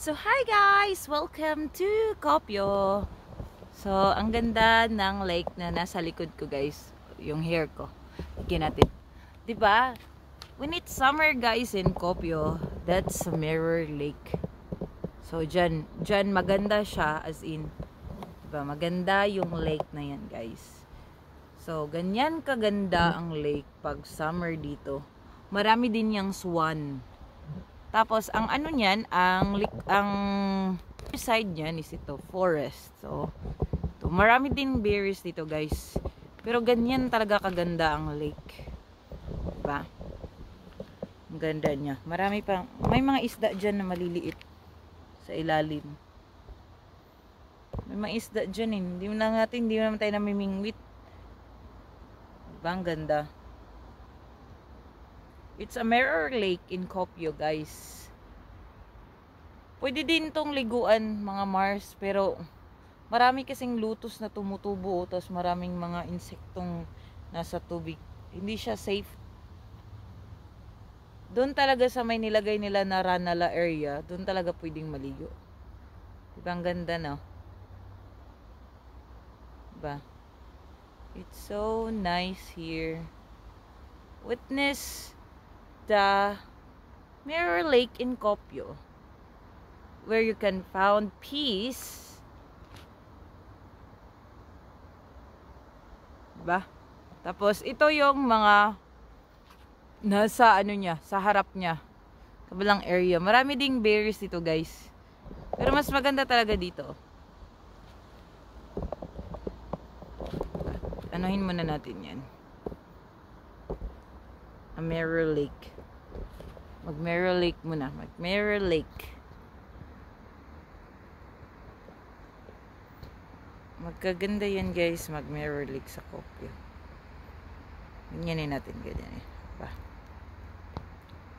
So hi guys! Welcome to Kopyo. So ang ganda ng lake na nasa likod ko guys. Yung hair ko. Tignan natin. Diba? When it's summer guys in Kopyo, that's a mirror lake. So dyan maganda siya as in. Diba? Maganda yung lake na yan guys. So ganyan kaganda ang lake pag summer dito. Marami din yung swan. Tapos ang ano niyan, ang side niyan is ito, forest. So marami din berries dito, guys. Pero ganyan talaga kaganda ang lake. Diba? Ang ganda niya. Marami pang may mga isda diyan na maliliit sa ilalim. May mga isda diyan eh. Hindi naman tayo namimingwit. Diba? Ang ganda. It's a mirror lake in Kopyo, guys. Pwede din tong liguan, mga Mars, pero marami kasing lutos na tumutubo, tapos maraming mga insektong nasa tubig. Hindi siya safe. Doon talaga sa may nilagay nila na Ranala area, doon talaga pwedeng maligo. Diba ang ganda, no? Diba? It's so nice here. Witness the Mirror Lake in Kopyo, where you can found peace. Diba? Tapos ito yung mga nasa ano niya, sa harap niya, kabilang area. Marami ding berries dito guys, pero mas maganda talaga dito. Anuhin muna natin yan. A mirror lake. Mag-mirror lake muna. Mag-mirror lake. Magkaganda yan guys. Mag-mirror lake sa Kopyo. Ganyanin natin. Ganyan eh.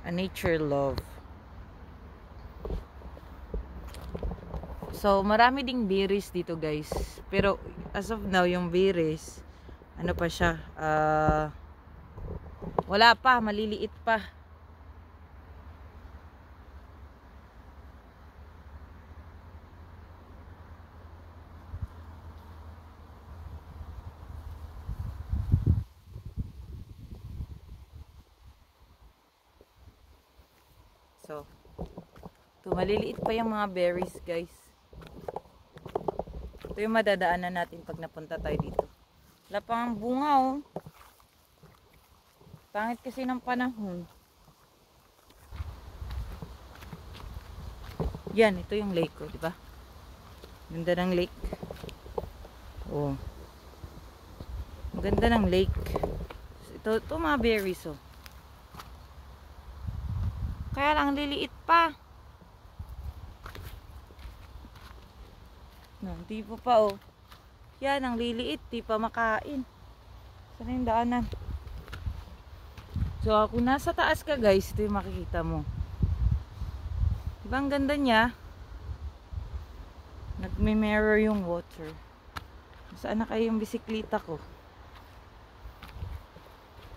A nature love. So, marami ding berries dito guys. Pero, as of now, yung berries, ano pa siya? Wala pa. Maliliit pa. So, maliliit pa yung mga berries guys. Ito yung madadaanan natin pag napunta tayo dito. Wala pang bunga oh. Pangit kasi ng panahon. Yan, ito yung lake ko, diba? Ganda ng lake. Oh. Ganda ng lake. Ito mga berries oh. Kaya lang liliit pa. No, di pa oh. Yan, ang liliit, di pa makain. Saan yung daanan? So, kung nasa taas ka guys, ito yung makikita mo. Diba ang ganda niya? Nagme-mirror yung water. Saan na kayo yung bisikleta ko?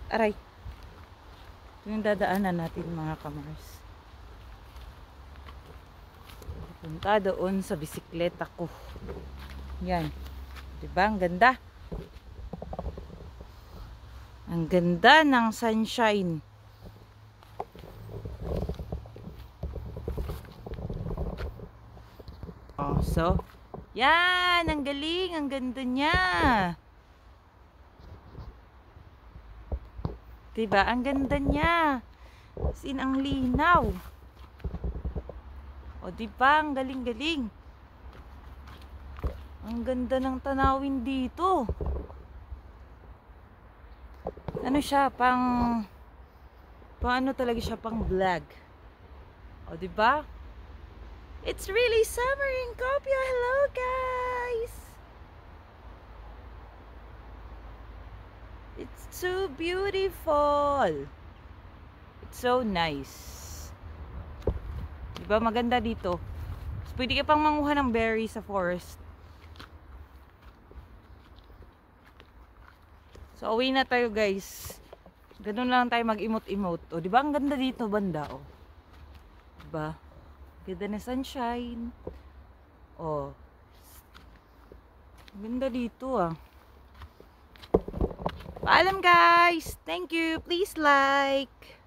Aray. Ito yung dadaanan natin mga kamars. Punta doon sa bisikleta ko. Yan. Diba? Ang ganda. Ang ganda ng sunshine. Oh, so, yan. Ang galing. Ang ganda niya. Diba? Ang ganda niya. As in, ang linaw. O, diba? Ang galing-galing. Ang ganda ng tanawin dito. Ano siya? Pang ano talaga siya? Pang vlog. O, diba? It's really summer in Kopyo. Hello, guys! It's so beautiful. It's so nice. Diba maganda dito? So, pwede ka pang manguha ng berry sa forest. So, uwi na tayo guys. Ganun lang tayo mag-emote-emote. O, diba ang ganda dito banda? O. Diba? Ganda na sunshine. Oh. Ganda dito ah. Paalam guys. Thank you. Please like.